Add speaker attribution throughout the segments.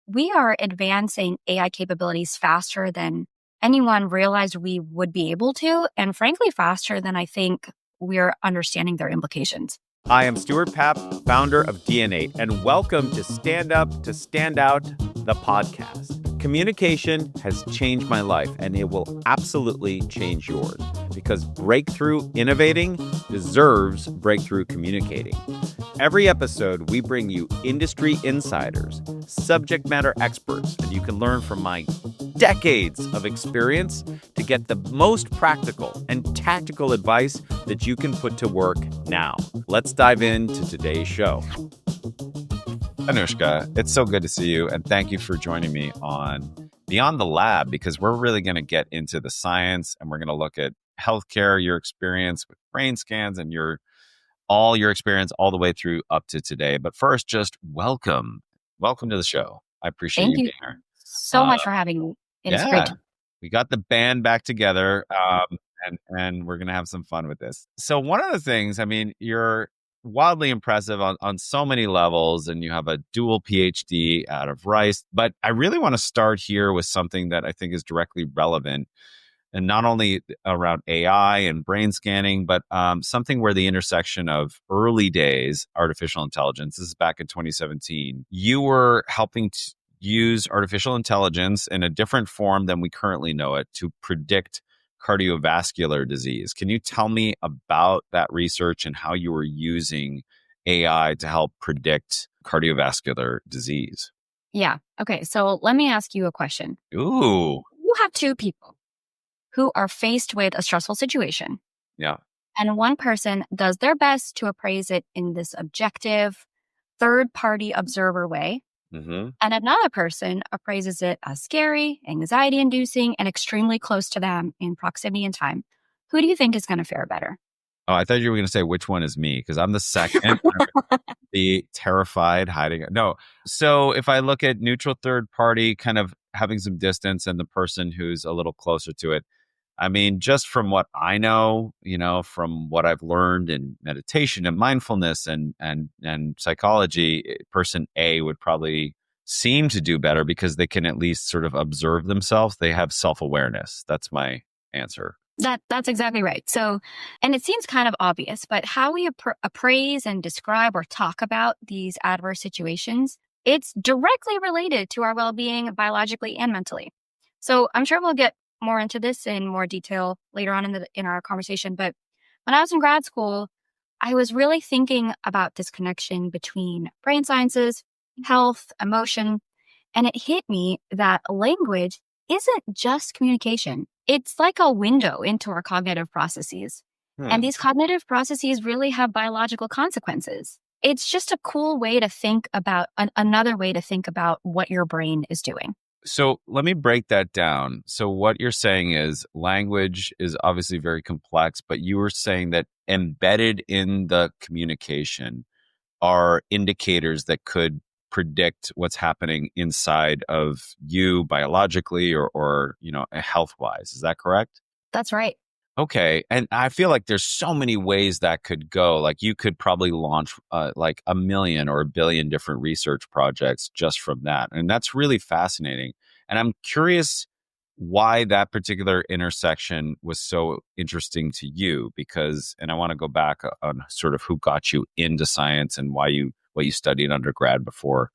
Speaker 1: we are advancing AI capabilities faster than anyone realized we would be able to, and frankly, faster than I think we're understanding their implications.
Speaker 2: I am Stuart Papp, founder of DNA, and welcome to Stand Up to Stand Out, the podcast. Communication has changed my life, and it will absolutely change yours, because breakthrough innovating deserves breakthrough communicating. Every episode, we bring you industry insiders, subject matter experts, and you can learn from my decades of experience to get the most practical and tactical advice that you can put to work now. Let's dive into today's show. Anoushka, it's so good to see you, and thank you for joining me on Beyond the Lab, because we're really going to get into the science, and we're going to look at healthcare, your experience with brain scans, and your experience all the way through up to today. But first, just welcome to the show. I appreciate you being here.
Speaker 1: So much for having me. It's great.
Speaker 2: We got the band back together, and we're going to have some fun with this. So one of the things, I mean, you're wildly impressive on so many levels, and you have a dual PhD out of Rice. But I really want to start here with something that I think is directly relevant, and not only around AI and brain scanning, but something where the intersection of early days artificial intelligence, this is back in 2017, you were helping to use artificial intelligence in a different form than we currently know it to predict cardiovascular disease. Can you tell me about that research and how you were using AI to help predict cardiovascular disease?
Speaker 1: Yeah. Okay. So let me ask you a question.
Speaker 2: Ooh.
Speaker 1: You have two people who are faced with a stressful situation.
Speaker 2: Yeah.
Speaker 1: And one person does their best to appraise it in this objective, third-party observer way.
Speaker 2: Mm-hmm.
Speaker 1: And another person appraises it as scary, anxiety-inducing, and extremely close to them in proximity and time. Who do you think is going to fare better?
Speaker 2: Oh, I thought you were going to say which one is me, because I'm the second. The terrified, hiding. No. So if I look at neutral third party, kind of having some distance, and the person who's a little closer to it, I mean, just from what I know, from what I've learned in meditation and mindfulness and psychology, person A would probably seem to do better because they can at least sort of observe themselves. They have self-awareness. That's my answer.
Speaker 1: That's exactly right. So, and it seems kind of obvious, but how we appraise and describe or talk about these adverse situations, it's directly related to our well-being biologically and mentally. So I'm sure we'll get more into this in more detail later on in our conversation. But when I was in grad school, I was really thinking about this connection between brain sciences, health, emotion, and it hit me that language isn't just communication. It's like a window into our cognitive processes. And these cognitive processes really have biological consequences. It's just a cool way to think about another way to think about what your brain is doing.
Speaker 2: So let me break that down. So what you're saying is language is obviously very complex, but you were saying that embedded in the communication are indicators that could predict what's happening inside of you biologically or health-wise. Is that correct?
Speaker 1: That's right.
Speaker 2: Okay. And I feel like there's so many ways that could go. Like you could probably launch like 1 million or 1 billion different research projects just from that. And that's really fascinating. And I'm curious why that particular intersection was so interesting to you, and I want to go back on sort of who got you into science and what you studied undergrad before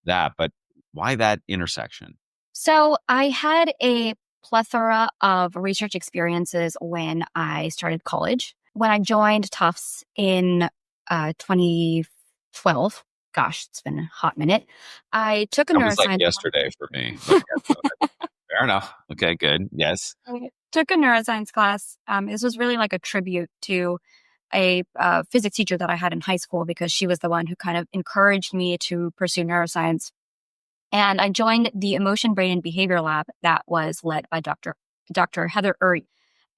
Speaker 2: that. But why that intersection?
Speaker 1: So I had a plethora of research experiences when I started college. When I joined Tufts in 2012, gosh, it's been a hot minute. I took a neuroscience.
Speaker 2: Was like yesterday for me. Fair enough. Okay, good. Yes.
Speaker 1: I took a neuroscience class. This was really like a tribute to a physics teacher that I had in high school, because she was the one who kind of encouraged me to pursue neuroscience. And I joined the Emotion, Brain, and Behavior Lab that was led by Dr. Heather Uri.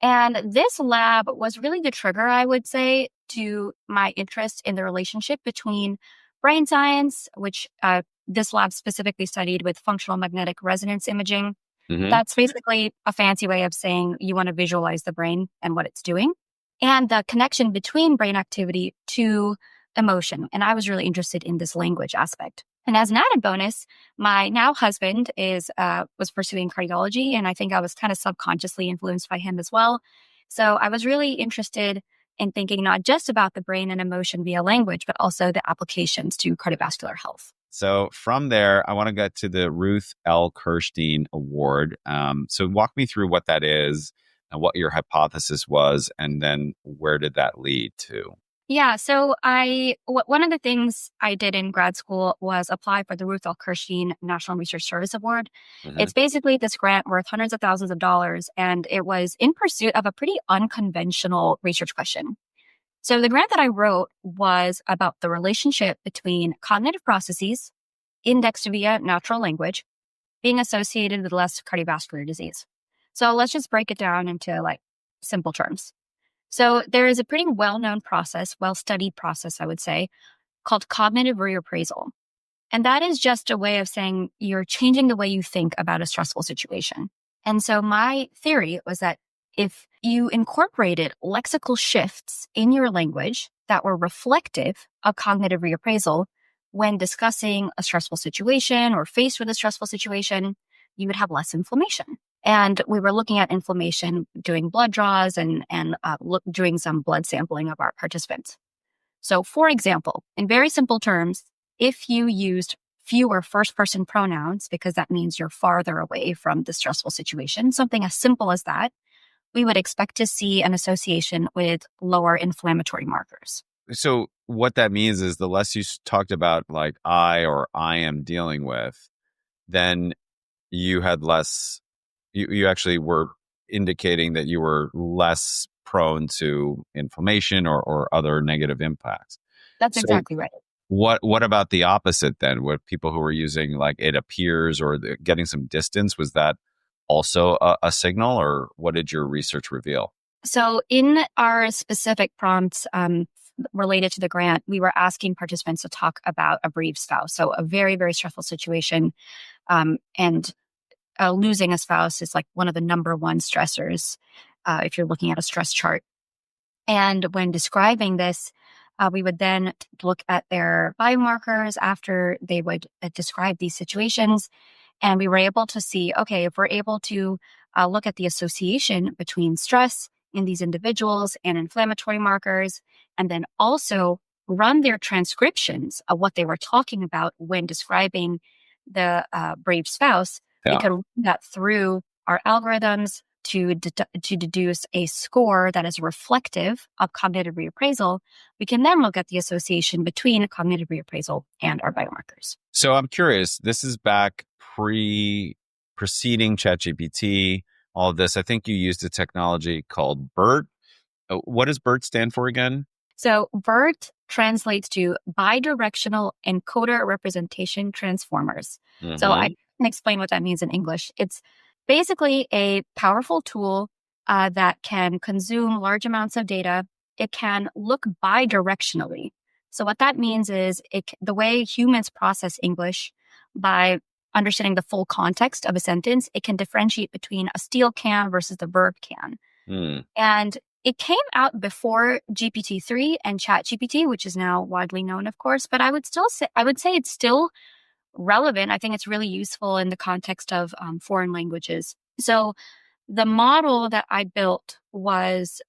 Speaker 1: And this lab was really the trigger, I would say, to my interest in the relationship between brain science, which this lab specifically studied with functional magnetic resonance imaging. Mm-hmm. That's basically a fancy way of saying you want to visualize the brain and what it's doing, and the connection between brain activity to emotion. And I was really interested in this language aspect. And as an added bonus, my now husband is was pursuing cardiology, and I think I was kind of subconsciously influenced by him as well. So I was really interested in thinking not just about the brain and emotion via language, but also the applications to cardiovascular health.
Speaker 2: So from there, I want to get to the Ruth L. Kirstein Award. So walk me through what that is and what your hypothesis was, and then where did that lead to?
Speaker 1: Yeah, so one of the things I did in grad school was apply for the Ruth L. Kirstein National Research Service Award.
Speaker 2: Mhm.
Speaker 1: It's basically this grant worth hundreds of thousands of dollars, and it was in pursuit of a pretty unconventional research question. So the grant that I wrote was about the relationship between cognitive processes indexed via natural language being associated with less cardiovascular disease. So let's just break it down into like simple terms. So there is a pretty well-known process, well-studied process, I would say, called cognitive reappraisal. And that is just a way of saying you're changing the way you think about a stressful situation. And so my theory was that if you incorporated lexical shifts in your language that were reflective of cognitive reappraisal when discussing a stressful situation or faced with a stressful situation, you would have less inflammation. And we were looking at inflammation, doing blood draws and doing some blood sampling of our participants. So, for example, in very simple terms, if you used fewer first person pronouns, because that means you're farther away from the stressful situation, something as simple as that, we would expect to see an association with lower inflammatory markers.
Speaker 2: So what that means is the less you talked about like I or I am dealing with, then you had less, you actually were indicating that you were less prone to inflammation or other negative impacts.
Speaker 1: That's
Speaker 2: So
Speaker 1: exactly right.
Speaker 2: what about the opposite then? What people who were using like it appears or getting some distance, was that also a signal, or what did your research reveal?
Speaker 1: So, in our specific prompts related to the grant, we were asking participants to talk about a bereaved spouse. So, a very, very stressful situation. And losing a spouse is like one of the number one stressors if you're looking at a stress chart. And when describing this, we would then look at their biomarkers after they would describe these situations. And we were able to see, okay, if we're able to look at the association between stress in these individuals and inflammatory markers, and then also run their transcriptions of what they were talking about when describing the brave spouse, we
Speaker 2: Yeah.
Speaker 1: could run that through our algorithms to deduce a score that is reflective of cognitive reappraisal. We can then look at the association between cognitive reappraisal and our biomarkers.
Speaker 2: So I'm curious, this is back preceding ChatGPT, all of this. I think you used a technology called BERT. What does BERT stand for again?
Speaker 1: So BERT translates to bidirectional encoder representation transformers. So I
Speaker 2: Hmm.
Speaker 1: can explain what that means in English. It's basically a powerful tool that can consume large amounts of data. It can look bidirectionally. So what that means is the way humans process English by understanding the full context of a sentence, it can differentiate between a steel can versus the verb can.
Speaker 2: Mm.
Speaker 1: And it came out before GPT-3 and ChatGPT, which is now widely known, of course, but I would say it's still relevant. I think it's really useful in the context of foreign languages. So the model that I built was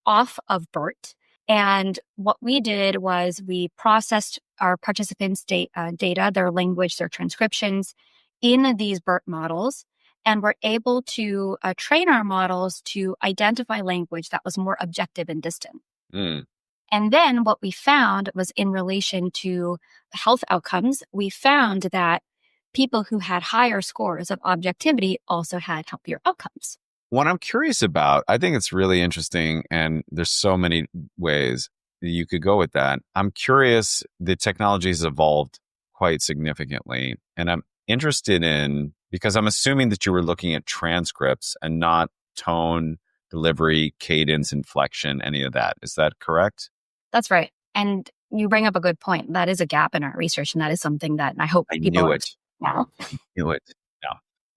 Speaker 1: off of BERT. And what we did was we processed our participants' data, their language, their transcriptions in these BERT models. And we're able to train our models to identify language that was more objective and distant.
Speaker 2: Mm.
Speaker 1: And then what we found was in relation to health outcomes, we found that people who had higher scores of objectivity also had healthier outcomes.
Speaker 2: What I'm curious about, I think it's really interesting, and there's so many ways that you could go with that. I'm curious, the technology has evolved quite significantly, and I'm interested in, because I'm assuming that you were looking at transcripts and not tone, delivery, cadence, inflection, any of that. Is that correct?
Speaker 1: That's right. And you bring up a good point. That is a gap in our research, and that is something that I hope
Speaker 2: I
Speaker 1: people
Speaker 2: knew
Speaker 1: are
Speaker 2: it.
Speaker 1: now.
Speaker 2: Knew it. No.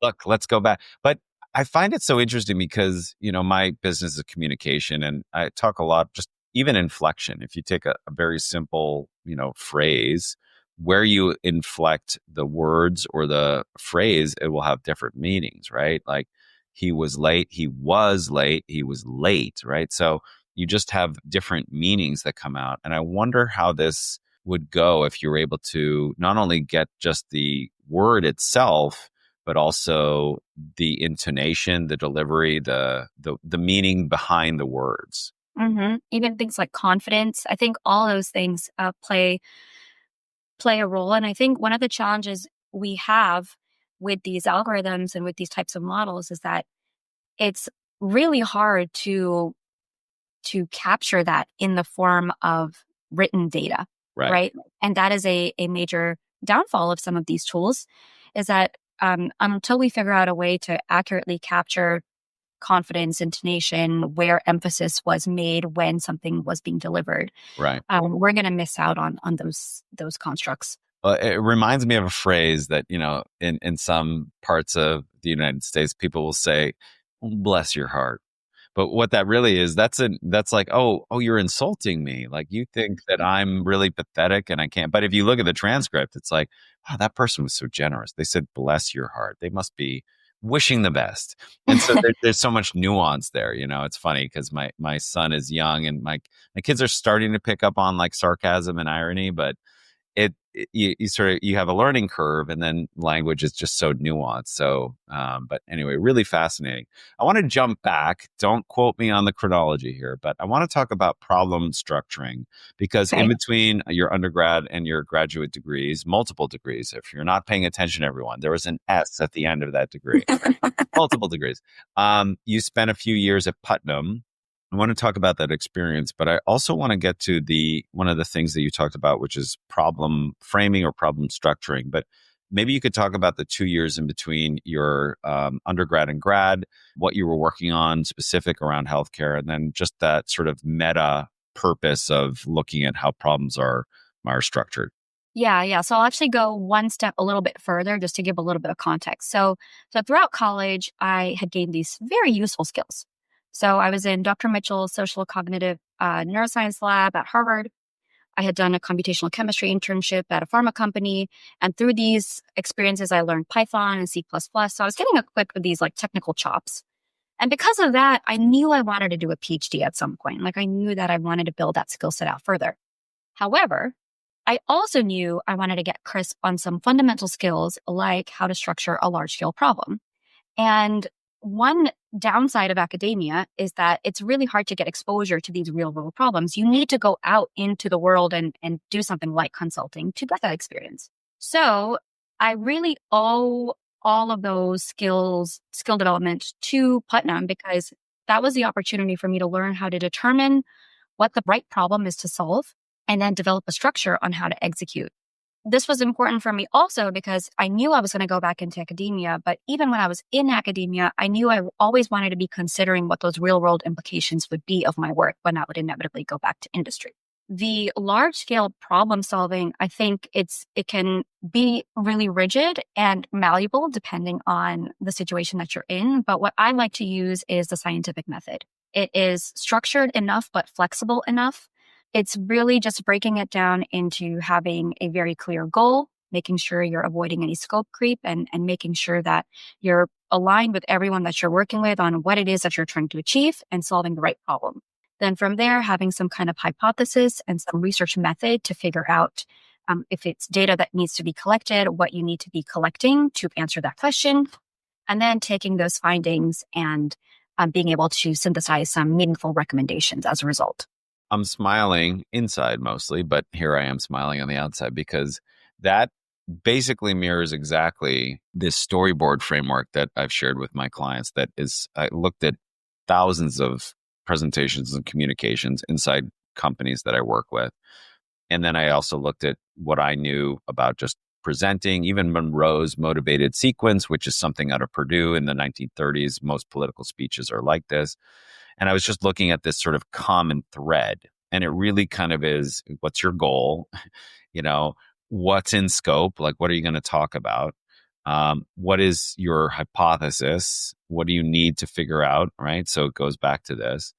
Speaker 2: Look, let's go back. But I find it so interesting because, my business is communication, and I talk a lot, just even inflection. If you take a very simple, phrase, where you inflect the words or the phrase, it will have different meanings, right? Like he was late, he was late, he was late, right? So you just have different meanings that come out. And I wonder how this would go if you were able to not only get just the word itself, but also the intonation, the delivery, the meaning behind the words.
Speaker 1: Even things like confidence, I think all those things play a role. And I think one of the challenges we have with these algorithms and with these types of models is that it's really hard to capture that in the form of written data,
Speaker 2: Right.
Speaker 1: right? And that is a major downfall of some of these tools, is that until we figure out a way to accurately capture confidence, intonation, where emphasis was made when something was being delivered,
Speaker 2: Right.
Speaker 1: we're going to miss out on those constructs.
Speaker 2: It reminds me of a phrase that, in some parts of the United States, people will say, bless your heart. But what that really is, that's like, oh, you're insulting me. Like you think that I'm really pathetic and I can't. But if you look at the transcript, it's like, wow, that person was so generous. They said, bless your heart. They must be wishing the best. And so there's so much nuance there. It's funny because my son is young and my kids are starting to pick up on like sarcasm and irony, but you sort of you have a learning curve, and then language is just so nuanced. So but anyway, really fascinating. I want to jump back, don't quote me on the chronology here, but I want to talk about problem structuring, because in
Speaker 1: Okay.
Speaker 2: between your undergrad and your graduate degrees, multiple degrees, if you're not paying attention, everyone, there was an S at the end of that degree. Multiple degrees. You spent a few years at Putnam. I want to talk about that experience, but I also want to get to one of the things that you talked about, which is problem framing or problem structuring. But maybe you could talk about the 2 years in between your undergrad and grad, what you were working on specific around healthcare, and then just that sort of meta purpose of looking at how problems are structured.
Speaker 1: Yeah. So I'll actually go one step a little bit further just to give a little bit of context. So throughout college, I had gained these very useful skills. So I was in Dr. Mitchell's social cognitive neuroscience lab at Harvard. I had done a computational chemistry internship at a pharma company. And through these experiences, I learned Python and C++. So I was getting equipped with these like technical chops. And because of that, I knew I wanted to do a PhD at some point. Like I knew that I wanted to build that skill set out further. However, I also knew I wanted to get crisp on some fundamental skills like how to structure a large scale problem. And one downside of academia is that it's really hard to get exposure to these real world problems. You need to go out into the world and do something like consulting to get that experience. So I really owe all of those skill development to Putnam, because that was the opportunity for me to learn how to determine what the right problem is to solve and then develop a structure on how to execute. This was important for me also because I knew I was going to go back into academia, but even when I was in academia, I knew I always wanted to be considering what those real world implications would be of my work when I would inevitably go back to industry. The large scale problem solving, I think it can be really rigid and malleable depending on the situation that you're in. But what I like to use is the scientific method. It is structured enough, but flexible enough. It's really just breaking it down into having a very clear goal, making sure you're avoiding any scope creep, and making sure that you're aligned with everyone that you're working with on what it is that you're trying to achieve and solving the right problem. Then from there, having some kind of hypothesis and some research method to figure out if it's data that needs to be collected, what you need to be collecting to answer that question, and then taking those findings and being able to synthesize some meaningful recommendations as a result.
Speaker 2: I'm smiling inside mostly, but here I am smiling on the outside, because that basically mirrors exactly this storyboard framework that I've shared with my clients. I looked at thousands of presentations and communications inside companies that I work with. And then I also looked at what I knew about just presenting, even Monroe's motivated sequence, which is something out of Purdue in the 1930s. Most political speeches are like this. And I was just looking at this sort of common thread. And it really kind of is, what's your goal? What's in scope? Like, what are you going to talk about? What is your hypothesis? What do you need to figure out? Right. So it goes back to this.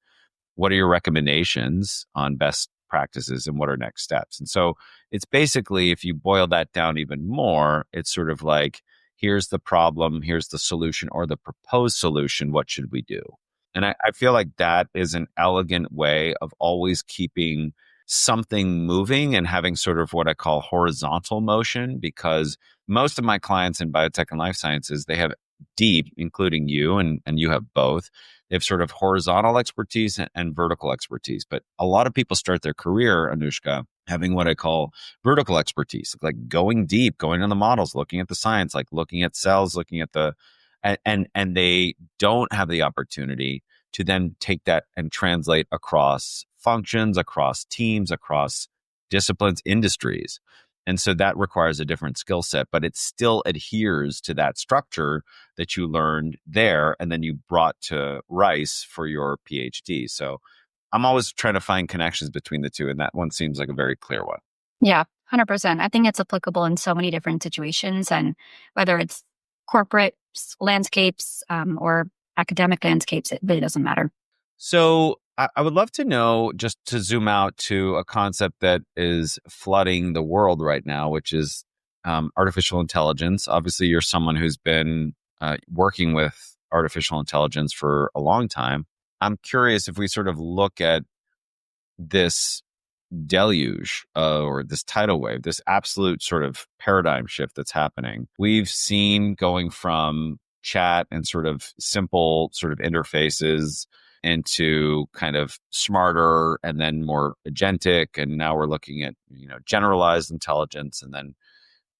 Speaker 2: What are your recommendations on best practices and what are next steps. And so it's basically, if you boil that down even more, it's sort of like, here's the problem, here's the solution or the proposed solution. What should we do? And I feel like that is an elegant way of always keeping something moving and having sort of what I call horizontal motion, because most of my clients in biotech and life sciences, they have deep, including you, and you have both. They have sort of horizontal expertise and vertical expertise. But a lot of people start their career, Anoushka, having what I call vertical expertise, like going deep, going on the models, looking at the science, like looking at cells, looking at the, and they don't have the opportunity to then take that and translate across functions, across teams, across disciplines, industries. And so that requires a different skill set, but it still adheres to that structure that you learned there and then you brought to Rice for your PhD. So I'm always trying to find connections between the two, and that one seems like a very clear one.
Speaker 1: Yeah, 100%. I think it's applicable in so many different situations, and whether it's corporate landscapes or academic landscapes, it really doesn't matter.
Speaker 2: So I would love to know, just to zoom out to a concept that is flooding the world right now, which is artificial intelligence. Obviously, you're someone who's been working with artificial intelligence for a long time. I'm curious if we sort of look at this deluge or this tidal wave, this absolute sort of paradigm shift that's happening. We've seen going from chat and sort of simple sort of interfaces into kind of smarter and then more agentic. And now we're looking at, generalized intelligence and then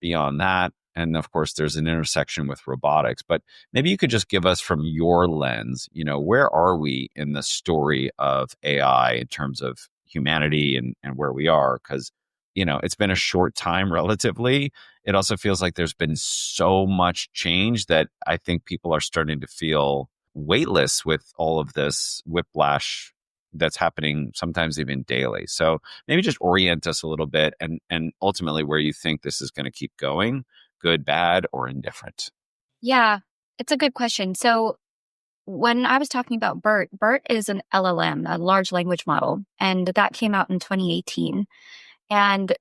Speaker 2: beyond that. And of course, there's an intersection with robotics. But maybe you could just give us from your lens, where are we in the story of AI in terms of humanity and where we are? Because, it's been a short time relatively. It also feels like there's been so much change that I think people are starting to feel weightless with all of this whiplash that's happening sometimes even daily. So maybe just orient us a little bit and ultimately where you think this is going to keep going, good, bad, or indifferent.
Speaker 1: Yeah, it's a good question. So when I was talking about BERT is an LLM, a large language model, and that came out in 2018. And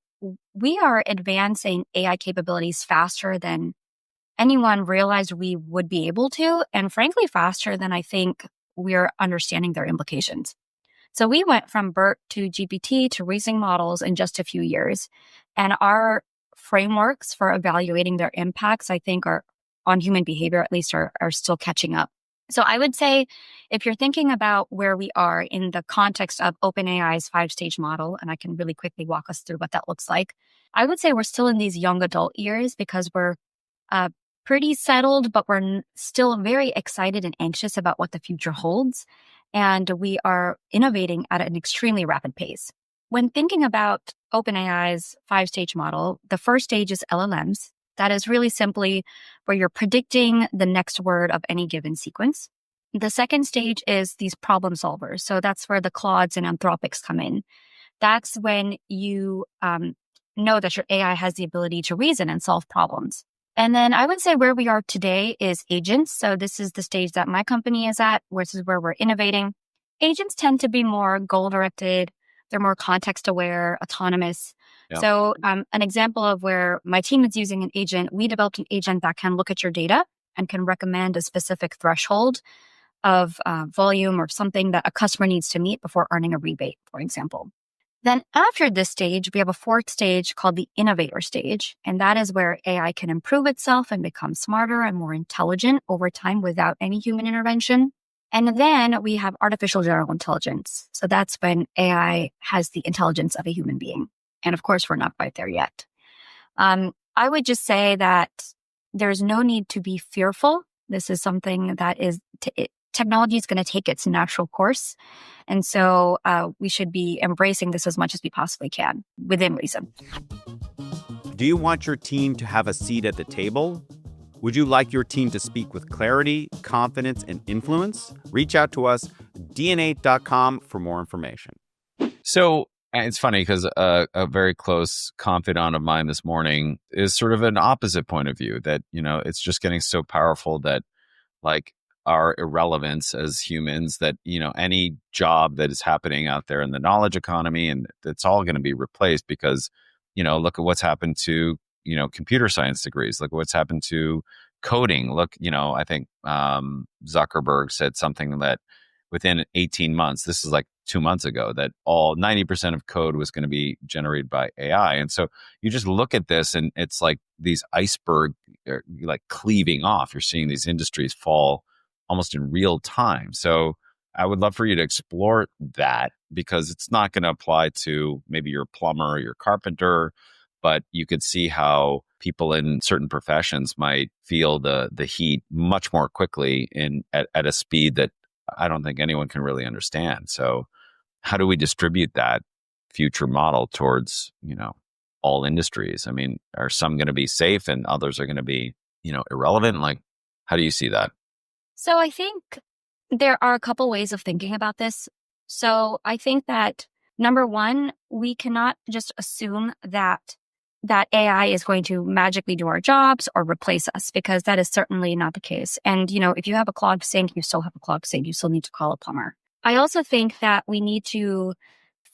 Speaker 1: we are advancing AI capabilities faster than anyone realized we would be able to, and frankly, faster than I think we're understanding their implications. So we went from BERT to GPT to reasoning models in just a few years. And our frameworks for evaluating their impacts, I think, are on human behavior, at least, are still catching up. So I would say if you're thinking about where we are in the context of OpenAI's 5-stage model, and I can really quickly walk us through what that looks like, I would say we're still in these young adult years because we're pretty settled, but we're still very excited and anxious about what the future holds. And we are innovating at an extremely rapid pace. When thinking about OpenAI's 5-stage model, the first stage is LLMs. That is really simply where you're predicting the next word of any given sequence. The second stage is these problem solvers. So that's where the Claudes and Anthropics come in. That's when you know that your AI has the ability to reason and solve problems. And then I would say where we are today is agents. So this is the stage that my company is at, which is where we're innovating. Agents tend to be more goal-directed. They're more context-aware, autonomous. Yeah. So an example of where my team is using an agent, we developed an agent that can look at your data and can recommend a specific threshold of volume or something that a customer needs to meet before earning a rebate, for example. Then after this stage, we have a fourth stage called the innovator stage. And that is where AI can improve itself and become smarter and more intelligent over time without any human intervention. And then we have artificial general intelligence. So that's when AI has the intelligence of a human being. And of course, we're not quite there yet. I would just say that there's no need to be fearful. This is something that is technology is going to take its natural course. And so we should be embracing this as much as we possibly can within reason.
Speaker 3: Do you want your team to have a seat at the table? Would you like your team to speak with clarity, confidence, and influence? Reach out to us, dn8.com, for more information.
Speaker 2: So it's funny because a very close confidant of mine this morning is sort of an opposite point of view that, it's just getting so powerful that, like, our irrelevance as humans, that, any job that is happening out there in the knowledge economy, and it's all going to be replaced because, look at what's happened to, computer science degrees. Look at what's happened to coding. Look, I think Zuckerberg said something that within 18 months, this is like 2 months ago, that all 90% of code was going to be generated by AI. And so you just look at this and it's like these iceberg are like cleaving off. You're seeing these industries fall almost in real time. So I would love for you to explore that, because it's not going to apply to maybe your plumber or your carpenter, but you could see how people in certain professions might feel the heat much more quickly at a speed that I don't think anyone can really understand. So how do we distribute that future model towards, all industries? I mean, are some going to be safe and others are going to be, irrelevant? Like, how do you see that?
Speaker 1: So I think there are a couple ways of thinking about this. So I think that number one, we cannot just assume that AI is going to magically do our jobs or replace us, because that is certainly not the case. And, if you have a clogged sink, you still have a clogged sink. You still need to call a plumber. I also think that we need to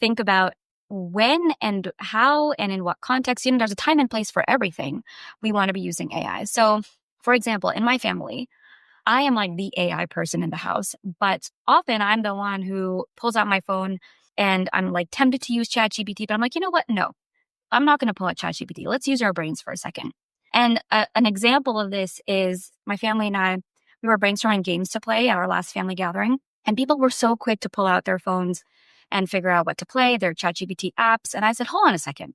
Speaker 1: think about when and how and in what context. There's a time and place for everything we want to be using AI. So, for example, in my family, I am like the AI person in the house, but often I'm the one who pulls out my phone and I'm like tempted to use ChatGPT, but I'm like, you know what? No, I'm not going to pull out ChatGPT. Let's use our brains for a second. And an example of this is my family and I, we were brainstorming games to play at our last family gathering. And people were so quick to pull out their phones and figure out what to play, their ChatGPT apps. And I said, hold on a second.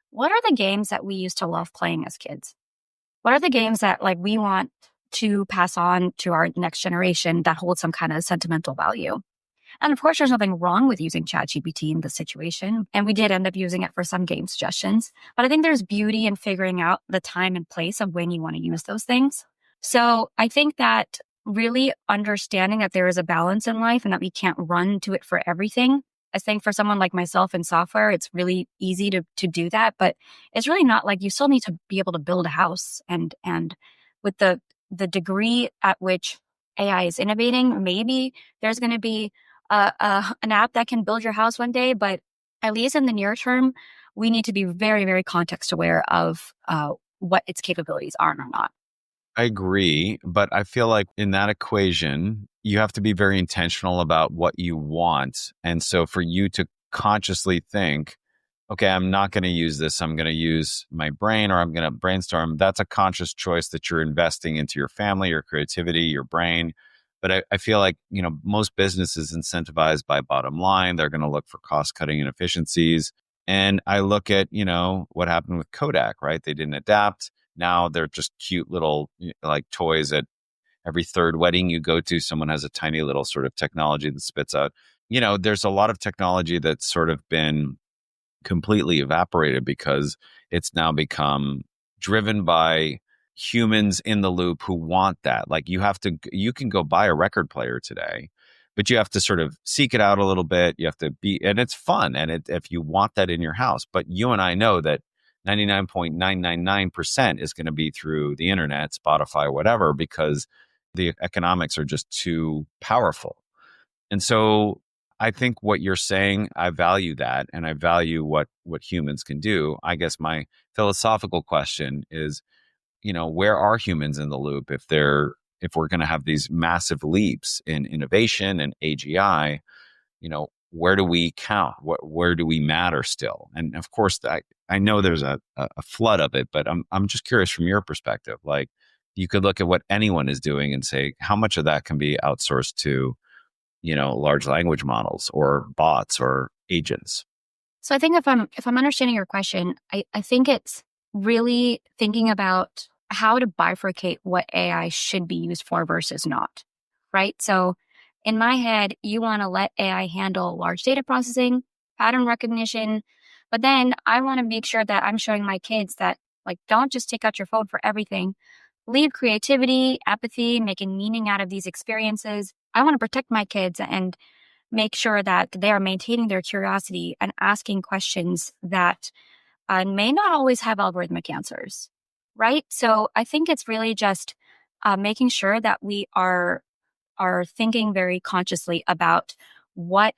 Speaker 1: What are the games that we used to love playing as kids? What are the games that we want to pass on to our next generation that hold some kind of sentimental value? And of course, there's nothing wrong with using ChatGPT in this situation. And we did end up using it for some game suggestions. But I think there's beauty in figuring out the time and place of when you want to use those things. So I think that really understanding that there is a balance in life and that we can't run to it for everything. I think for someone like myself in software, it's really easy to do that. But it's really not. Like, you still need to be able to build a house. And with the degree at which AI is innovating, maybe there's going to be an app that can build your house one day, but at least in the near term, we need to be very, very context aware of what its capabilities are or not.
Speaker 2: I agree, but I feel like in that equation, you have to be very intentional about what you want. And so for you to consciously think, okay, I'm not going to use this, I'm going to use my brain, or I'm going to brainstorm, that's a conscious choice that you're investing into your family, your creativity, your brain. But I feel like, most businesses incentivized by bottom line, they're going to look for cost cutting and efficiencies. And I look at, what happened with Kodak, right? They didn't adapt. Now they're just cute little like toys at every third wedding you go to. Someone has a tiny little sort of technology that spits out. There's a lot of technology that's sort of been completely evaporated because it's now become driven by humans in the loop who want that. Like, you can go buy a record player today, but you have to sort of seek it out a little bit. You have to and it's fun. And if you want that in your house, but you and I know that 99.999% is going to be through the internet, Spotify, whatever, because the economics are just too powerful. And so I think what you're saying, I value that, and I value what humans can do. I guess my philosophical question is, where are humans in the loop if we're going to have these massive leaps in innovation and AGI? Where do we count? Where do we matter still? And of course, I know there's a flood of it, but I'm just curious from your perspective. Like, you could look at what anyone is doing and say, how much of that can be outsourced to, large language models or bots or agents?
Speaker 1: So I think if I'm understanding your question, I think it's really thinking about how to bifurcate what AI should be used for versus not, right? So in my head, you want to let AI handle large data processing, pattern recognition, but then I want to make sure that I'm showing my kids that, don't just take out your phone for everything. Leave creativity, empathy, making meaning out of these experiences. I want to protect my kids and make sure that they are maintaining their curiosity and asking questions that may not always have algorithmic answers, right? So I think it's really just making sure that we are are thinking very consciously about what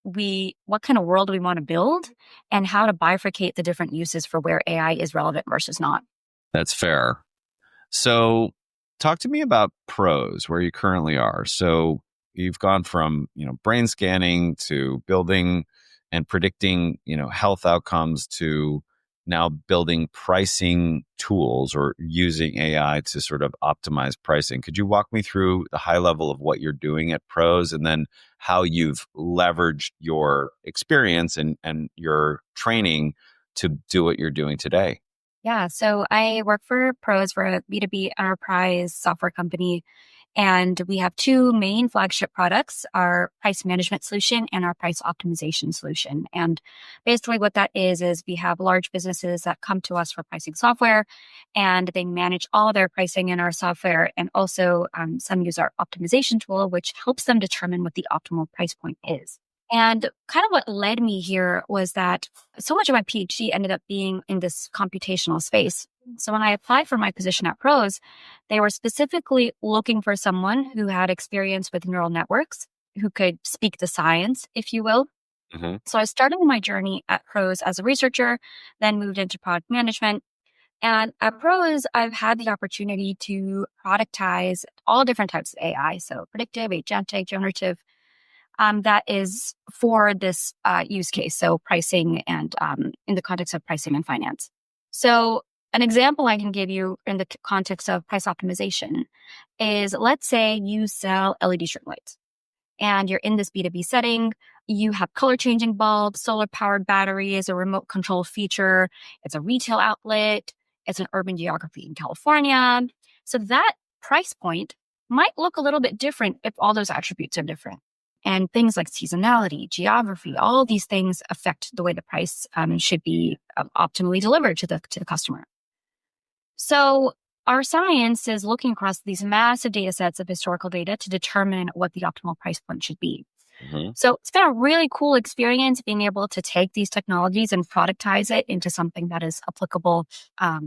Speaker 1: kind of world we want to build and how to bifurcate the different uses for where AI is relevant versus not.
Speaker 2: That's fair. So talk to me about pros, where you currently are. So you've gone from, brain scanning to building and predicting, health outcomes to now building pricing tools or using AI to sort of optimize pricing. Could you walk me through the high level of what you're doing at Pros and then how you've leveraged your experience and your training to do what you're doing today?
Speaker 1: Yeah, so I work for Pros for a B2B enterprise software company. And we have two main flagship products, our price management solution and our price optimization solution. And basically what that is we have large businesses that come to us for pricing software and they manage all of their pricing in our software. And also some use our optimization tool, which helps them determine what the optimal price point is. And kind of what led me here was that so much of my PhD ended up being in this computational space. So when I applied for my position at Pros, they were specifically looking for someone who had experience with neural networks, who could speak the science, if you will.
Speaker 2: Mm-hmm.
Speaker 1: So I started my journey at Pros as a researcher, then moved into product management. And at Pros, I've had the opportunity to productize all different types of AI. So predictive, agentic, generative, that is for this use case. So pricing and in the context of pricing and finance. So an example I can give you in the context of price optimization is, let's say you sell LED strip lights and you're in this B2B setting. You have color changing bulbs, solar powered batteries, a remote control feature. It's a retail outlet. It's an urban geography in California. So that price point might look a little bit different if all those attributes are different. And things like seasonality, geography, all these things affect the way the price should be optimally delivered to the customer. So our science is looking across these massive data sets of historical data to determine what the optimal price point should be.
Speaker 2: Mm-hmm.
Speaker 1: So it's been a really cool experience being able to take these technologies and productize it into something that is applicable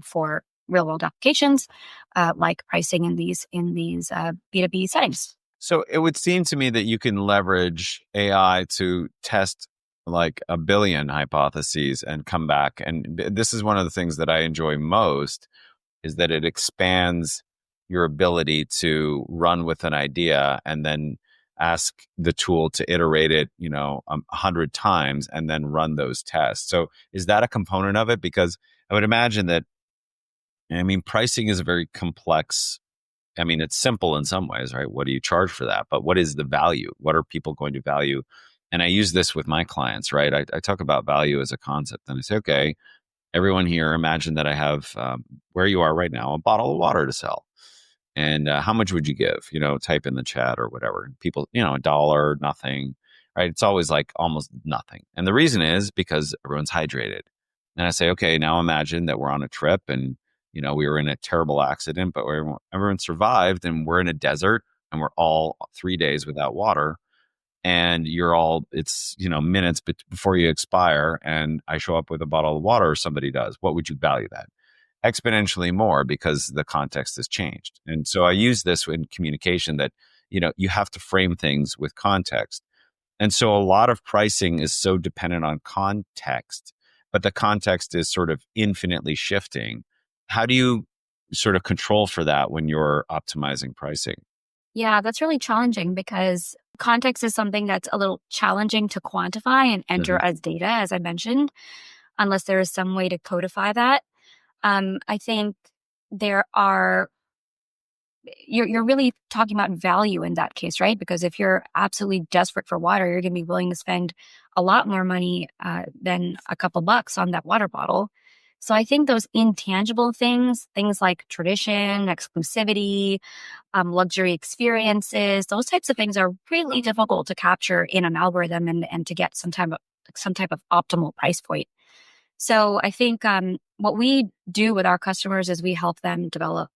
Speaker 1: for real world applications, like pricing in these B2B settings.
Speaker 2: So it would seem to me that you can leverage AI to test like a billion hypotheses and come back. And this is one of the things that I enjoy most is that it expands your ability to run with an idea and then ask the tool to iterate it, 100 times and then run those tests. So is that a component of it? Because I would imagine that, pricing is a very complex. It's simple in some ways, right? What do you charge for that? But what is the value? What are people going to value? And I use this with my clients, right? I talk about value as a concept and I say, okay, everyone here, imagine that I have where you are right now, a bottle of water to sell. And how much would you give? Type in the chat or whatever. People, $1, nothing, right? It's always like almost nothing. And the reason is because everyone's hydrated. And I say, okay, now imagine that we're on a trip and, we were in a terrible accident, but everyone survived and we're in a desert and we're all 3 days without water. And it's, minutes before you expire. And I show up with a bottle of water or somebody does. What would you value that? Exponentially more because the context has changed. And so I use this in communication that, you have to frame things with context. And so a lot of pricing is so dependent on context, but the context is sort of infinitely shifting. How do you sort of control for that when you're optimizing pricing?
Speaker 1: Yeah, that's really challenging because context is something that's a little challenging to quantify and enter as data, as I mentioned, unless there is some way to codify that. I think you're really talking about value in that case, right? Because if you're absolutely desperate for water, you're going to be willing to spend a lot more money than a couple bucks on that water bottle. So I think those intangible things like tradition, exclusivity, luxury experiences, those types of things are really difficult to capture in an algorithm and to get some type of optimal price point. So I think what we do with our customers is we help them develop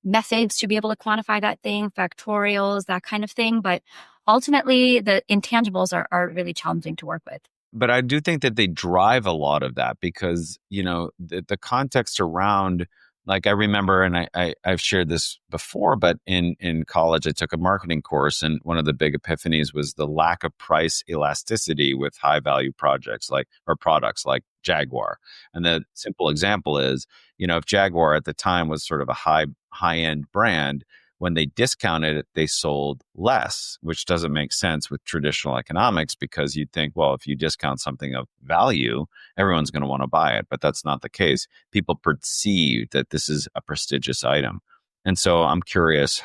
Speaker 1: methods to be able to quantify that thing, factorials, that kind of thing. But ultimately, the intangibles are really challenging to work with.
Speaker 2: But I do think that they drive a lot of that because, the context around Like I remember, and I've shared this before, but in college I took a marketing course, and one of the big epiphanies was the lack of price elasticity with high value projects like or products like Jaguar. And the simple example is, if Jaguar at the time was sort of a high end brand, when they discounted it, they sold less, which doesn't make sense with traditional economics because you'd think, well, if you discount something of value, everyone's going to want to buy it. But that's not the case. People perceive that this is a prestigious item. And so I'm curious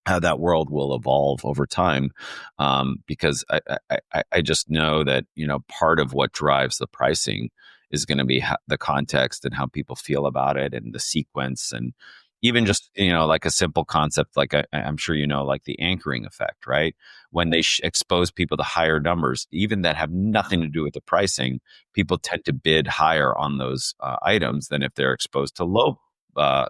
Speaker 2: how that world will evolve over time, because I just know that part of what drives the pricing is going to be the context and how people feel about it and the sequence, and even just like a simple concept like I'm sure like the anchoring effect, right? When they expose people to higher numbers, even that have nothing to do with the pricing, people tend to bid higher on those items than if they're exposed to low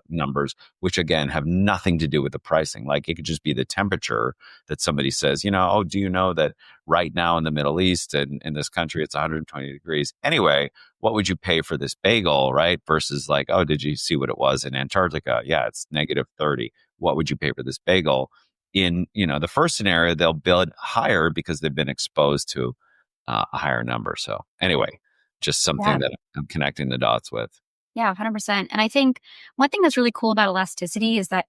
Speaker 2: numbers, which again have nothing to do with the pricing. Like it could just be the temperature that somebody says, oh, do you know that right now in the Middle East and in this country, it's 120 degrees. Anyway, what would you pay for this bagel, right? Versus like, oh, did you see what it was in Antarctica? Yeah, it's -30. What would you pay for this bagel? In, the first scenario, they'll bid higher because they've been exposed to a higher number. So anyway, just something
Speaker 1: Yeah.
Speaker 2: that I'm connecting the dots with.
Speaker 1: Yeah, 100%. And I think one thing that's really cool about elasticity is that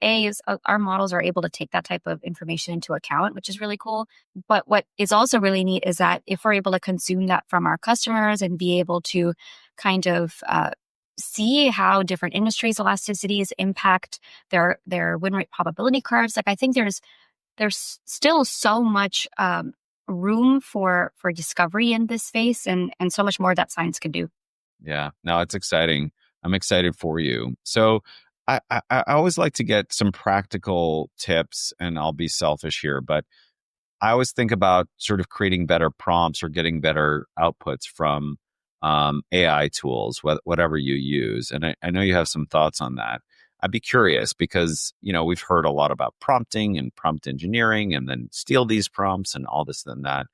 Speaker 1: our models are able to take that type of information into account, which is really cool. But what is also really neat is that if we're able to consume that from our customers and be able to kind of see how different industries' elasticities impact their win rate probability curves, like I think there's still so much room for discovery in this space, and so much more that science can do.
Speaker 2: Yeah, no, it's exciting. I'm excited for you. So I always like to get some practical tips, and I'll be selfish here, but I always think about sort of creating better prompts or getting better outputs from AI tools, whatever you use. And I know you have some thoughts on that. I'd be curious because, we've heard a lot about prompting and prompt engineering and then steal these prompts and all this and that.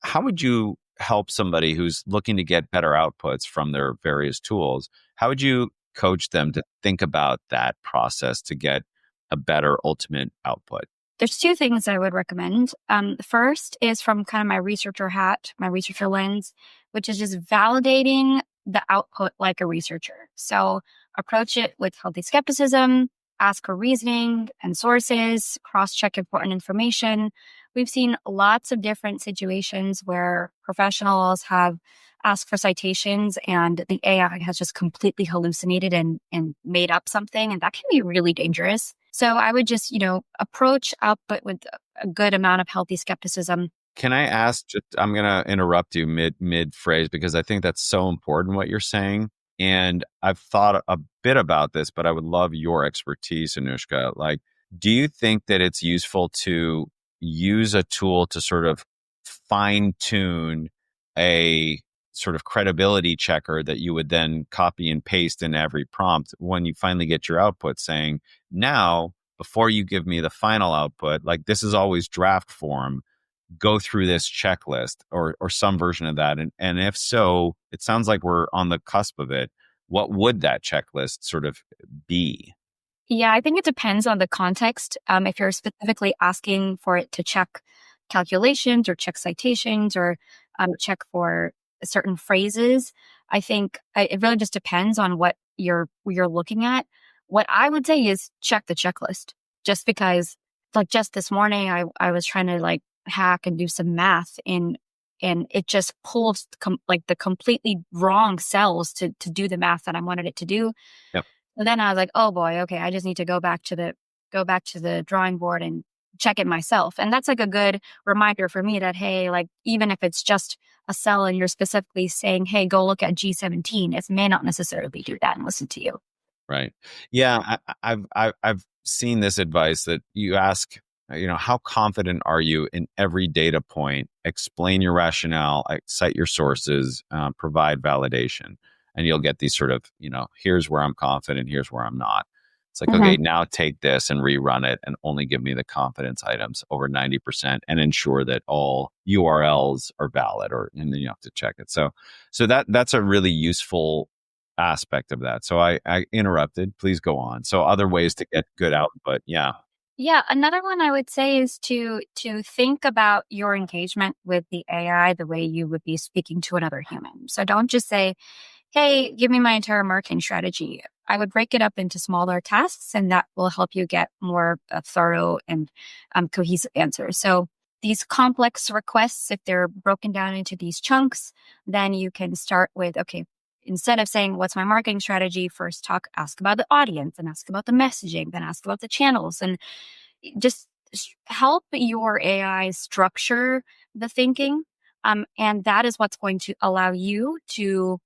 Speaker 2: How would you help somebody who's looking to get better outputs from their various tools? How would you coach them to think about that process to get a better ultimate output?
Speaker 1: There's two things I would recommend. The first is from kind of my researcher hat, my researcher lens, which is just validating the output like a researcher. So approach it with healthy skepticism, ask for reasoning and sources, cross-check important information. We've seen lots of different situations where professionals have asked for citations and the AI has just completely hallucinated and made up something, and that can be really dangerous. So I would just, approach output with a good amount of healthy skepticism.
Speaker 2: Can I ask, I'm going to interrupt you mid phrase because I think that's so important what you're saying. And I've thought a bit about this, but I would love your expertise, Anoushka. Like, do you think that it's useful to use a tool to sort of fine tune a sort of credibility checker that you would then copy and paste in every prompt when you finally get your output saying, now, before you give me the final output, like this is always draft form, go through this checklist or some version of that. And if so, it sounds like we're on the cusp of it. What would that checklist sort of be?
Speaker 1: Yeah, I think it depends on the context. If you're specifically asking for it to check calculations or check citations or check for certain phrases, I think it really just depends on what you're looking at. What I would say is check the checklist, just because, like just this morning, I was trying to like hack and do some math and it just pulled like the completely wrong cells to do the math that I wanted it to do.
Speaker 2: Yep.
Speaker 1: And then I was like, oh boy, okay, I just need to go back to the drawing board and check it myself. And that's like a good reminder for me that, hey, like even if it's just a cell and you're specifically saying, hey, go look at G17, it may not necessarily do that and listen to you.
Speaker 2: Right. Yeah. I've seen this advice that you ask, how confident are you in every data point? Explain your rationale, cite your sources, provide validation, and you'll get these sort of, here's where I'm confident, here's where I'm not. It's like, okay, now take this and rerun it and only give me the confidence items over 90% and ensure that all URLs are valid and then you have to check it. So that's a really useful aspect of that. So I interrupted. Please go on. So other ways to get good output. Yeah.
Speaker 1: Yeah, another one I would say is to think about your engagement with the AI the way you would be speaking to another human. So don't just say, "Hey, give me my entire marketing strategy." I would break it up into smaller tasks, and that will help you get more thorough and cohesive answers. So these complex requests, if they're broken down into these chunks, then you can start with, okay, instead of saying, "What's my marketing strategy?" First, ask about the audience, and ask about the messaging, then ask about the channels, and just help your AI structure the thinking. And that is what's going to allow you to,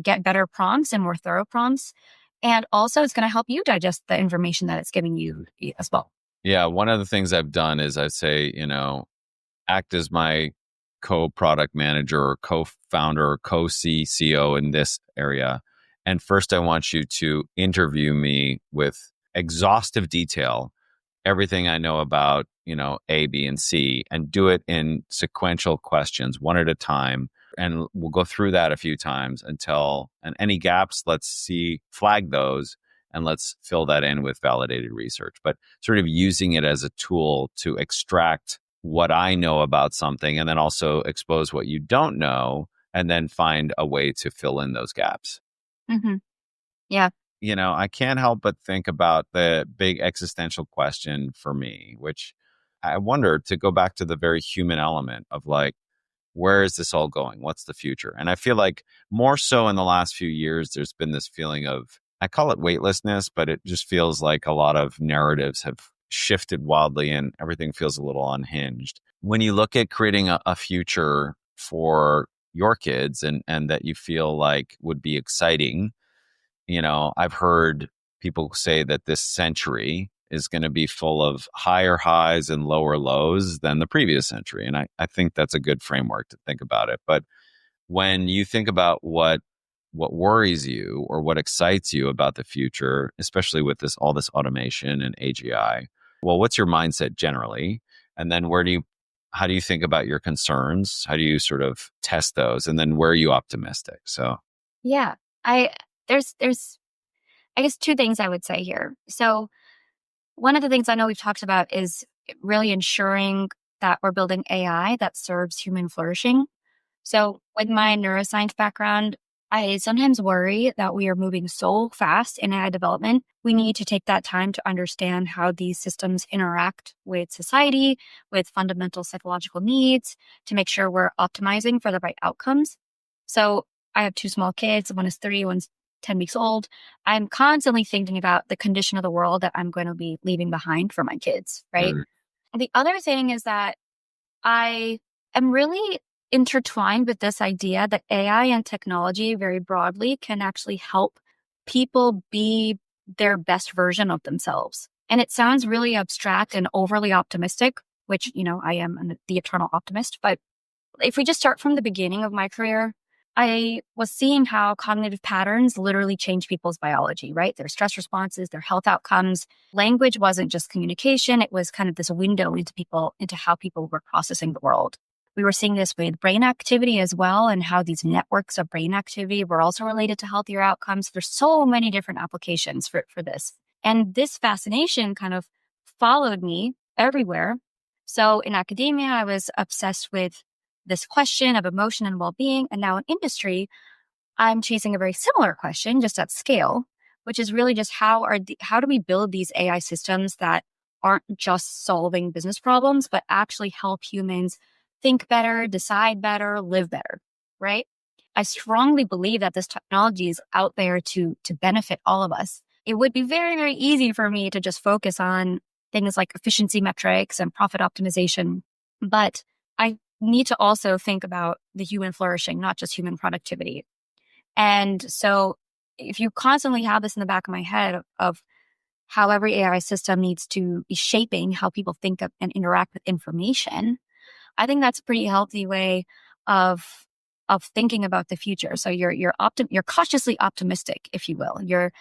Speaker 1: get better prompts and more thorough prompts. And also it's going to help you digest the information that it's giving you as well.
Speaker 2: Yeah. One of the things I've done is I say, act as my co-product manager or co-founder or co-CCO in this area. And first I want you to interview me with exhaustive detail, everything I know about, A, B, and C, and do it in sequential questions, one at a time. And we'll go through that a few times and any gaps, flag those, and let's fill that in with validated research. But sort of using it as a tool to extract what I know about something and then also expose what you don't know and then find a way to fill in those gaps.
Speaker 1: Mm-hmm. Yeah.
Speaker 2: I can't help but think about the big existential question for me, which I wonder, to go back to the very human element of like, where is this all going? What's the future? And I feel like more so in the last few years, there's been this feeling of, I call it weightlessness, but it just feels like a lot of narratives have shifted wildly and everything feels a little unhinged. When you look at creating a future for your kids and that you feel like would be exciting, I've heard people say that this century is going to be full of higher highs and lower lows than the previous century. And I think that's a good framework to think about it. But when you think about what worries you or what excites you about the future, especially with all this automation and AGI, well, what's your mindset generally? And then how do you think about your concerns? How do you sort of test those? And then where are you optimistic? So
Speaker 1: Yeah. There's I guess two things I would say here. So one of the things I know we've talked about is really ensuring that we're building AI that serves human flourishing. So with my neuroscience background, I sometimes worry that we are moving so fast in AI development. We need to take that time to understand how these systems interact with society, with fundamental psychological needs, to make sure we're optimizing for the right outcomes. So I have two small kids. One is 3, one's 10 weeks old. I'm constantly thinking about the condition of the world that I'm going to be leaving behind for my kids, right?
Speaker 2: Mm.
Speaker 1: The other thing is that I am really intertwined with this idea that AI and technology very broadly can actually help people be their best version of themselves. And it sounds really abstract and overly optimistic, which, I am the eternal optimist. But if we just start from the beginning of my career, I was seeing how cognitive patterns literally change people's biology, right? Their stress responses, their health outcomes. Language wasn't just communication. It was kind of this window into how people were processing the world. We were seeing this with brain activity as well, and how these networks of brain activity were also related to healthier outcomes. There's so many different applications for this. And this fascination kind of followed me everywhere. So in academia, I was obsessed with this question of emotion and well-being. And now in industry, I'm chasing a very similar question, just at scale, which is really just how do we build these AI systems that aren't just solving business problems, but actually help humans think better, decide better, live better, right? I strongly believe that this technology is out there to benefit all of us. It would be very, very easy for me to just focus on things like efficiency metrics and profit optimization. But I need to also think about the human flourishing, not just human productivity. And so if you constantly have this in the back of my head of how every AI system needs to be shaping how people think of and interact with information, I think that's a pretty healthy way of thinking about the future. So you're cautiously optimistic, if you will. You're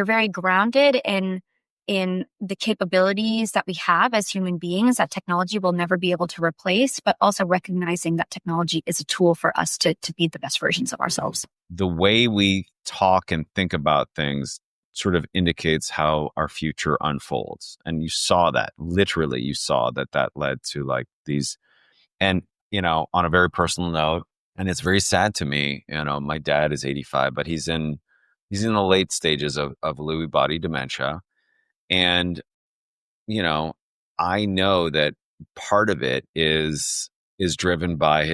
Speaker 1: very grounded in the capabilities that we have as human beings that technology will never be able to replace, but also recognizing that technology is a tool for us to be the best versions of ourselves.
Speaker 2: the way we talk and think about things sort of indicates how our future unfolds. And you saw that, literally, you saw that led to like these, and, on a very personal note, and it's very sad to me, my dad is 85, but he's in the late stages of Lewy body dementia. And, I know that part of it is driven by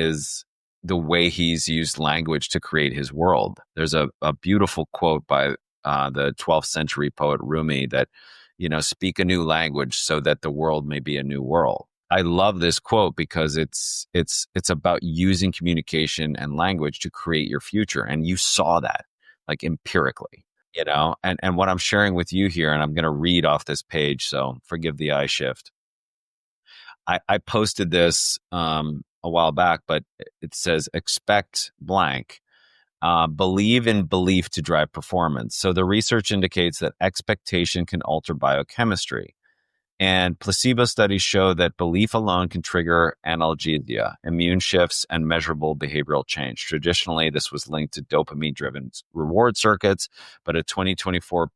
Speaker 2: the way he's used language to create his world. There's a beautiful quote by the 12th century poet Rumi that, speak a new language so that the world may be a new world. I love this quote because it's about using communication and language to create your future. And you saw that like empirically, and what I'm sharing with you here, and I'm going to read off this page, so forgive the eye shift. I posted this a while back, but it says expect blank. Believe in belief to drive performance. So the research indicates that expectation can alter biochemistry. And placebo studies show that belief alone can trigger analgesia, immune shifts, and measurable behavioral change. Traditionally, this was linked to dopamine-driven reward circuits, but a 2024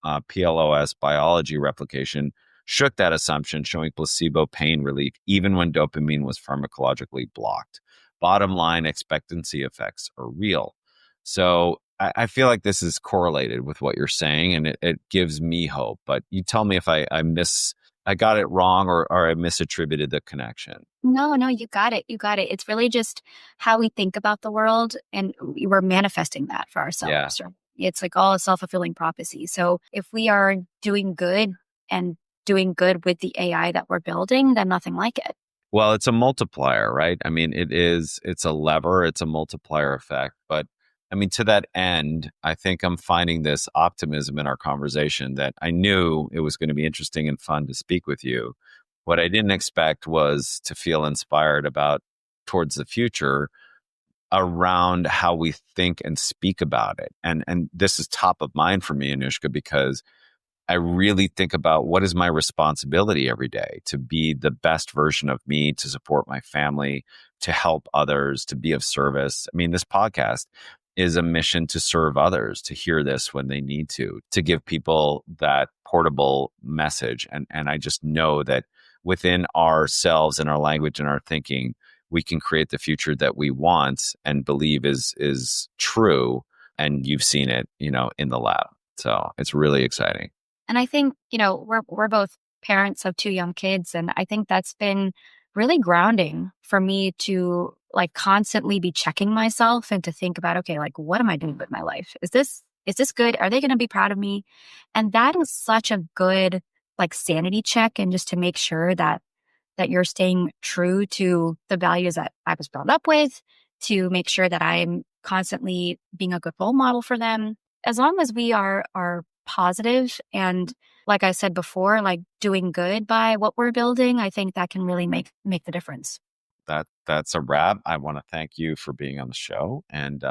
Speaker 2: PLOS biology replication shook that assumption, showing placebo pain relief even when dopamine was pharmacologically blocked. Bottom line, expectancy effects are real. So I feel like this is correlated with what you're saying, and it gives me hope. But you tell me if I got it wrong or I misattributed the connection.
Speaker 1: No, you got it. You got it. It's really just how we think about the world, and we're manifesting that for ourselves.
Speaker 2: Yeah.
Speaker 1: Right? It's like all a self-fulfilling prophecy. So if we are doing good and doing good with the AI that we're building, then nothing like it.
Speaker 2: Well, it's a multiplier, right? I mean, it's a lever, it's a multiplier effect. But I mean, to that end, I think I'm finding this optimism in our conversation that I knew it was going to be interesting and fun to speak with you. What I didn't expect was to feel inspired towards the future around how we think and speak about it. And this is top of mind for me, Anoushka, because I really think about what is my responsibility every day to be the best version of me, to support my family, to help others, to be of service. I mean, this podcast is a mission to serve others, to hear this when they need to give people that portable message. And I just know that within ourselves and our language and our thinking, we can create the future that we want and believe is true. And you've seen it, in the lab. So it's really exciting.
Speaker 1: And I think, we're both parents of 2 young kids. And I think that's been really grounding for me to like constantly be checking myself and to think about, okay, like, what am I doing with my life? Is this good? Are they going to be proud of me? And that is such a good like sanity check, and just to make sure that you're staying true to the values that I was brought up with, to make sure that I'm constantly being a good role model for them. As long as we are positive and, like I said before, like doing good by what we're building, I think that can really make the difference.
Speaker 2: That's a wrap. I want to thank you for being on the show. And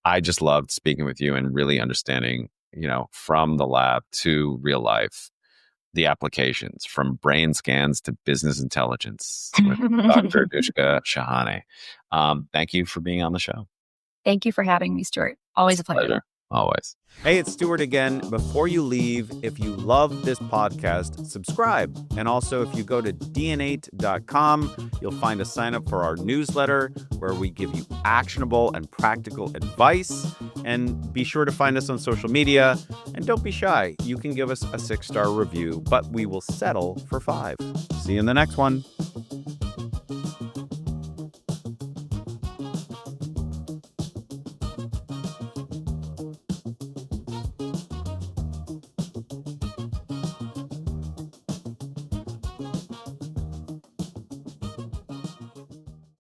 Speaker 2: I just loved speaking with you and really understanding, from the lab to real life, the applications from brain scans to business intelligence with Dr. Anoushka Shahane. Thank you for being on the show.
Speaker 1: Thank you for having me, Stuart. Always a pleasure.
Speaker 2: Always.
Speaker 3: Hey, it's Stuart again. Before you leave, if you love this podcast, subscribe. And also, if you go to dnate.com, you'll find a sign up for our newsletter where we give you actionable and practical advice. And be sure to find us on social media. And don't be shy. You can give us a 6-star review, but we will settle for 5. See you in the next one.